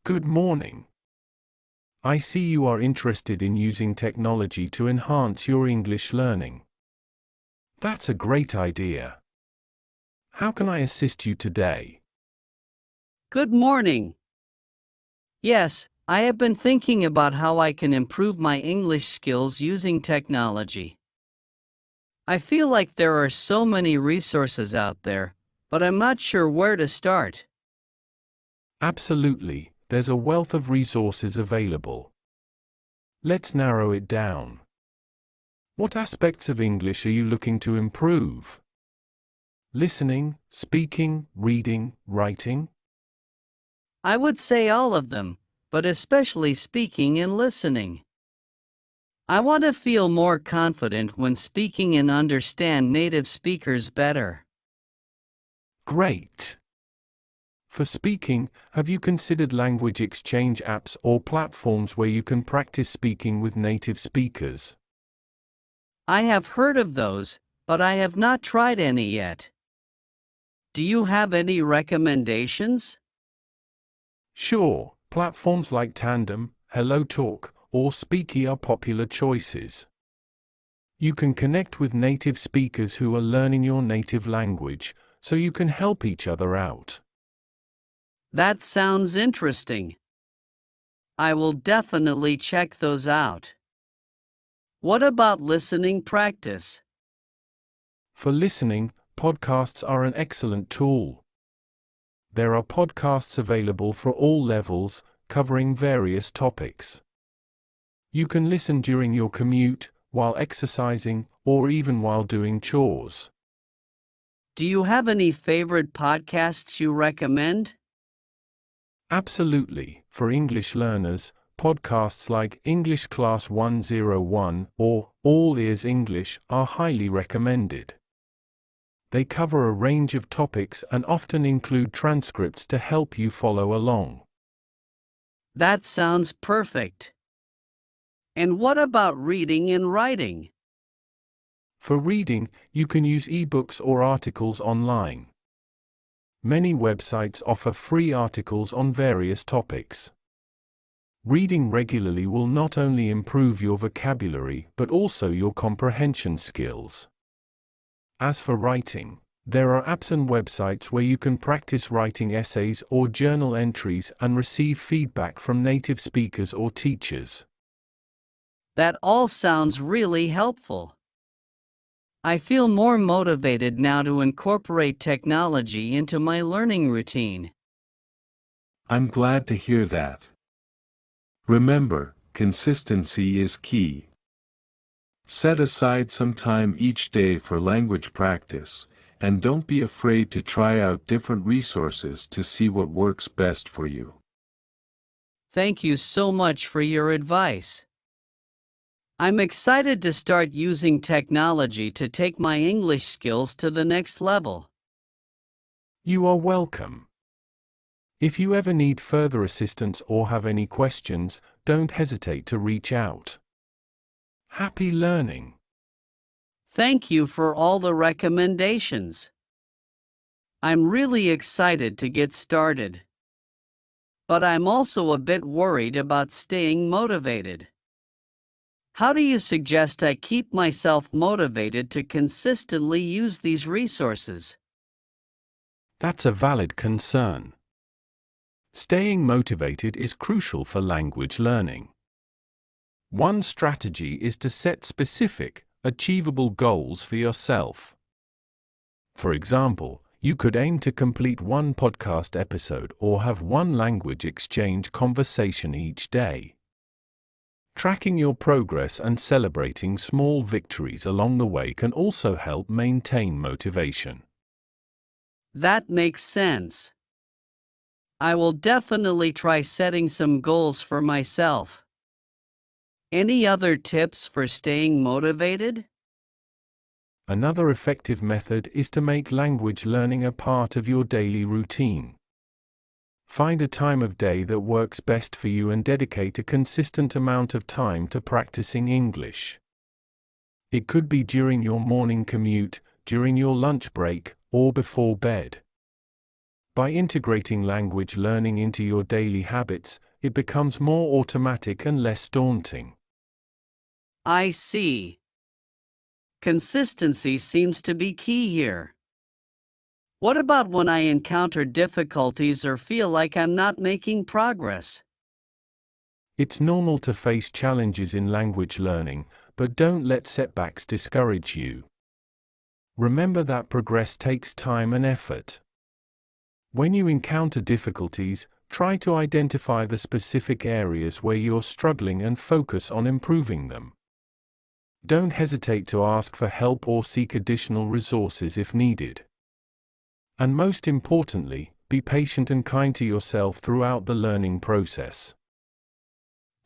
Good morning. I see you are interested in using technology to enhance your English learning. That's a great idea. How can I assist you today? Good morning. Yes, I have been thinking about how I can improve my English skills using technology. I feel like there are so many resources out there, but I'm not sure where to start. Absolutely, there's a wealth of resources available. Let's narrow it down. What aspects of English are you looking to improve? Listening, speaking, reading, writing? I would say all of them, but especially speaking and listening. I want to feel more confident when speaking and understand native speakers better. Great. For speaking, have you considered language exchange apps or platforms where you can practice speaking with native speakers? I have heard of those, but I have not tried any yet. Do you have any recommendations? Sure, platforms like Tandem, HelloTalk, or Speaky are popular choices. You can connect with native speakers who are learning your native language, so you can help each other out. That sounds interesting. I will definitely check those out. What about listening practice? For listening, podcasts are an excellent tool. There are podcasts available for all levels, covering various topics. You can listen during your commute, while exercising, or even while doing chores. Do you have any favorite podcasts you recommend? Absolutely, for English learners, podcasts like English Class 101 or All Ears English are highly recommended. They cover a range of topics and often include transcripts to help you follow along. That sounds perfect. And what about reading and writing? For reading, you can use ebooks or articles online. Many websites offer free articles on various topics. Reading regularly will not only improve your vocabulary but also your comprehension skills. As for writing, there are apps and websites where you can practice writing essays or journal entries and receive feedback from native speakers or teachers. That all sounds really helpful. I feel more motivated now to incorporate technology into my learning routine. I'm glad to hear that. Remember, consistency is key. Set aside some time each day for language practice, and don't be afraid to try out different resources to see what works best for you. Thank you so much for your advice. I'm excited to start using technology to take my English skills to the next level. You are welcome. If you ever need further assistance or have any questions, don't hesitate to reach out. Happy learning! Thank you for all the recommendations. I'm really excited to get started. But I'm also a bit worried about staying motivated. How do you suggest I keep myself motivated to consistently use these resources? That's a valid concern. Staying motivated is crucial for language learning. One strategy is to set specific, achievable goals for yourself. For example, you could aim to complete one podcast episode or have one language exchange conversation each day. Tracking your progress and celebrating small victories along the way can also help maintain motivation. That makes sense. I will definitely try setting some goals for myself. Any other tips for staying motivated? Another effective method is to make language learning a part of your daily routine. Find a time of day that works best for you and dedicate a consistent amount of time to practicing English. It could be during your morning commute, during your lunch break, or before bed. By integrating language learning into your daily habits, it becomes more automatic and less daunting. I see. Consistency seems to be key here. What about when I encounter difficulties or feel like I'm not making progress? It's normal to face challenges in language learning, but don't let setbacks discourage you. Remember that progress takes time and effort. When you encounter difficulties, try to identify the specific areas where you're struggling and focus on improving them. Don't hesitate to ask for help or seek additional resources if needed. And most importantly, be patient and kind to yourself throughout the learning process.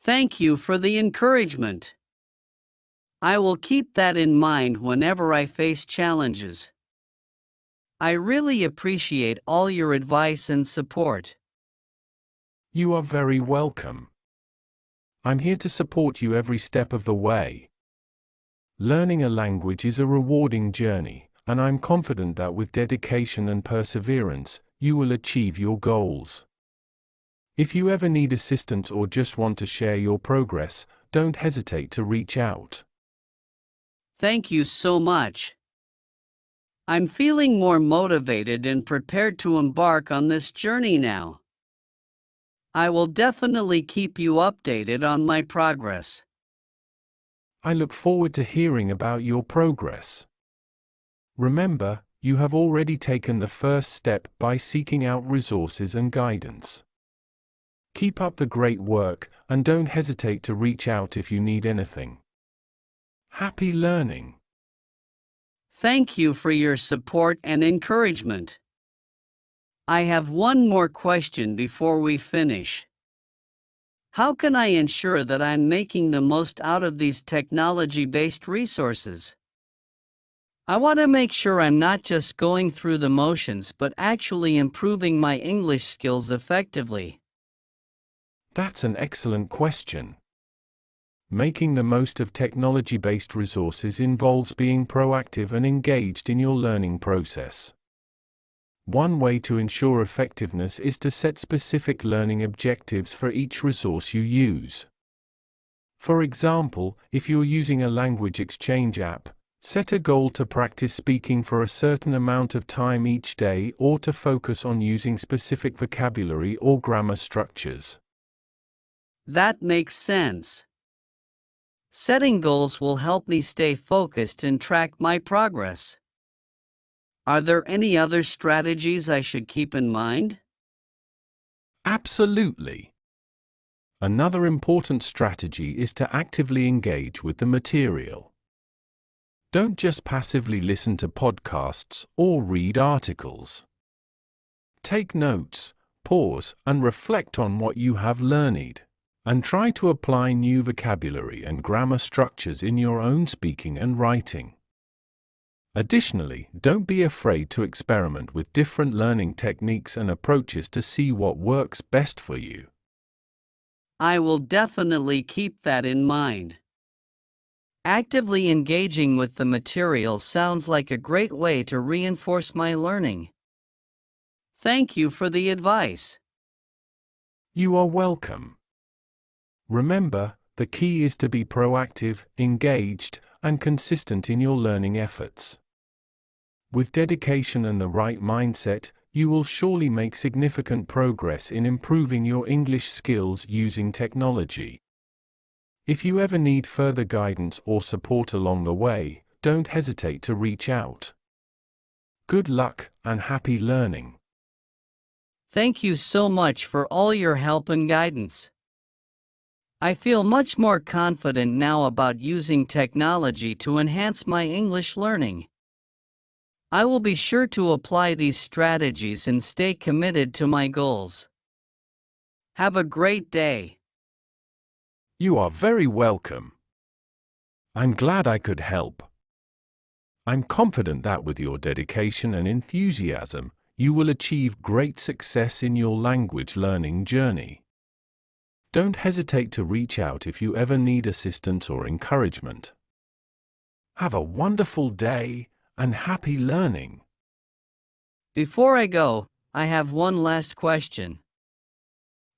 Thank you for the encouragement. I will keep that in mind whenever I face challenges. I really appreciate all your advice and support. You are very welcome. I'm here to support you every step of the way. Learning a language is a rewarding journey, and I'm confident that with dedication and perseverance, you will achieve your goals. If you ever need assistance or just want to share your progress, don't hesitate to reach out. Thank you so much. I'm feeling more motivated and prepared to embark on this journey now. I will definitely keep you updated on my progress. I look forward to hearing about your progress. Remember, you have already taken the first step by seeking out resources and guidance. Keep up the great work, and don't hesitate to reach out if you need anything. Happy learning! Thank you for your support and encouragement. I have one more question before we finish. How can I ensure that I'm making the most out of these technology-based resources? I want to make sure I'm not just going through the motions but actually improving my English skills effectively. That's an excellent question. Making the most of technology-based resources involves being proactive and engaged in your learning process. One way to ensure effectiveness is to set specific learning objectives for each resource you use. For example, if you're using a language exchange app, set a goal to practice speaking for a certain amount of time each day or to focus on using specific vocabulary or grammar structures. That makes sense. Setting goals will help me stay focused and track my progress. Are there any other strategies I should keep in mind? Absolutely. Another important strategy is to actively engage with the material. Don't just passively listen to podcasts or read articles. Take notes, pause, and reflect on what you have learned, and try to apply new vocabulary and grammar structures in your own speaking and writing. Additionally, don't be afraid to experiment with different learning techniques and approaches to see what works best for you. I will definitely keep that in mind. Actively engaging with the material sounds like a great way to reinforce my learning. Thank you for the advice. You are welcome. Remember, the key is to be proactive, engaged, and consistent in your learning efforts. With dedication and the right mindset, you will surely make significant progress in improving your English skills using technology. If you ever need further guidance or support along the way, don't hesitate to reach out. Good luck and happy learning. Thank you so much for all your help and guidance. I feel much more confident now about using technology to enhance my English learning. I will be sure to apply these strategies and stay committed to my goals. Have a great day. You are very welcome. I'm glad I could help. I'm confident that with your dedication and enthusiasm, you will achieve great success in your language learning journey. Don't hesitate to reach out if you ever need assistance or encouragement. Have a wonderful day and happy learning. Before I go, I have one last question.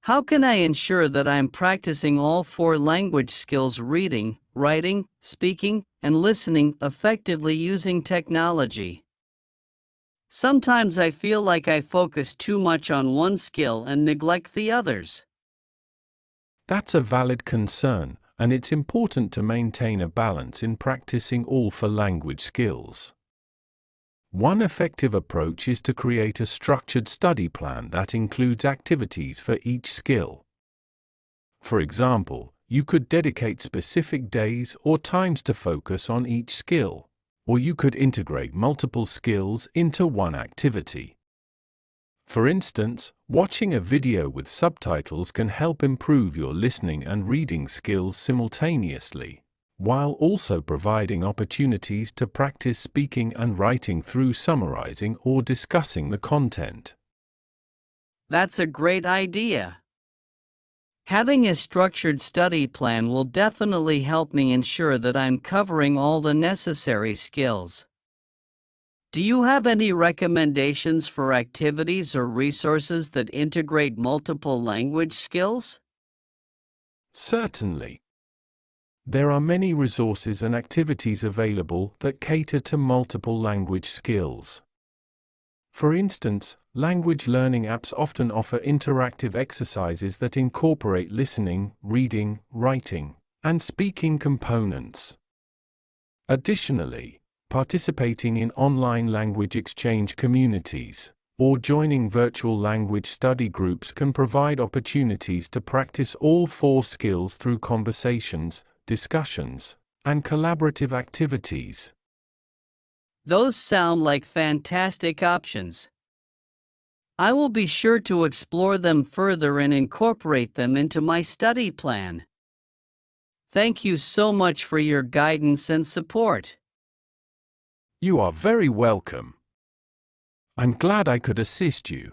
How can I ensure that I'm practicing all four language skills: reading, writing, speaking, and listening effectively using technology? Sometimes I feel like I focus too much on one skill and neglect the others. That's a valid concern, and it's important to maintain a balance in practicing all four language skills. One effective approach is to create a structured study plan that includes activities for each skill. For example, you could dedicate specific days or times to focus on each skill, or you could integrate multiple skills into one activity. For instance, watching a video with subtitles can help improve your listening and reading skills simultaneously, while also providing opportunities to practice speaking and writing through summarizing or discussing the content. That's a great idea. Having a structured study plan will definitely help me ensure that I'm covering all the necessary skills. Do you have any recommendations for activities or resources that integrate multiple language skills? Certainly. There are many resources and activities available that cater to multiple language skills. For instance, language learning apps often offer interactive exercises that incorporate listening, reading, writing, and speaking components. Additionally, participating in online language exchange communities or joining virtual language study groups can provide opportunities to practice all four skills through conversations, discussions, and collaborative activities. Those sound like fantastic options. I will be sure to explore them further and incorporate them into my study plan. Thank you so much for your guidance and support. You are very welcome. I'm glad I could assist you.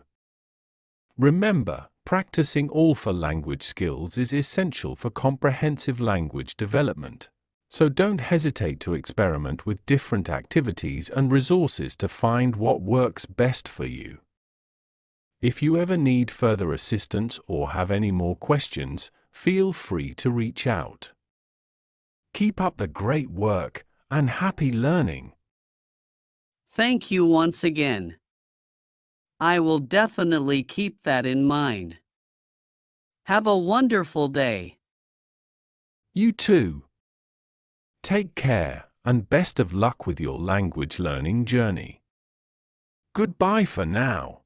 Remember, practicing all four language skills is essential for comprehensive language development. So don't hesitate to experiment with different activities and resources to find what works best for you. If you ever need further assistance or have any more questions, feel free to reach out. Keep up the great work, and happy learning. Thank you once again. I will definitely keep that in mind. Have a wonderful day. You too. Take care, and best of luck with your language learning journey. Goodbye for now.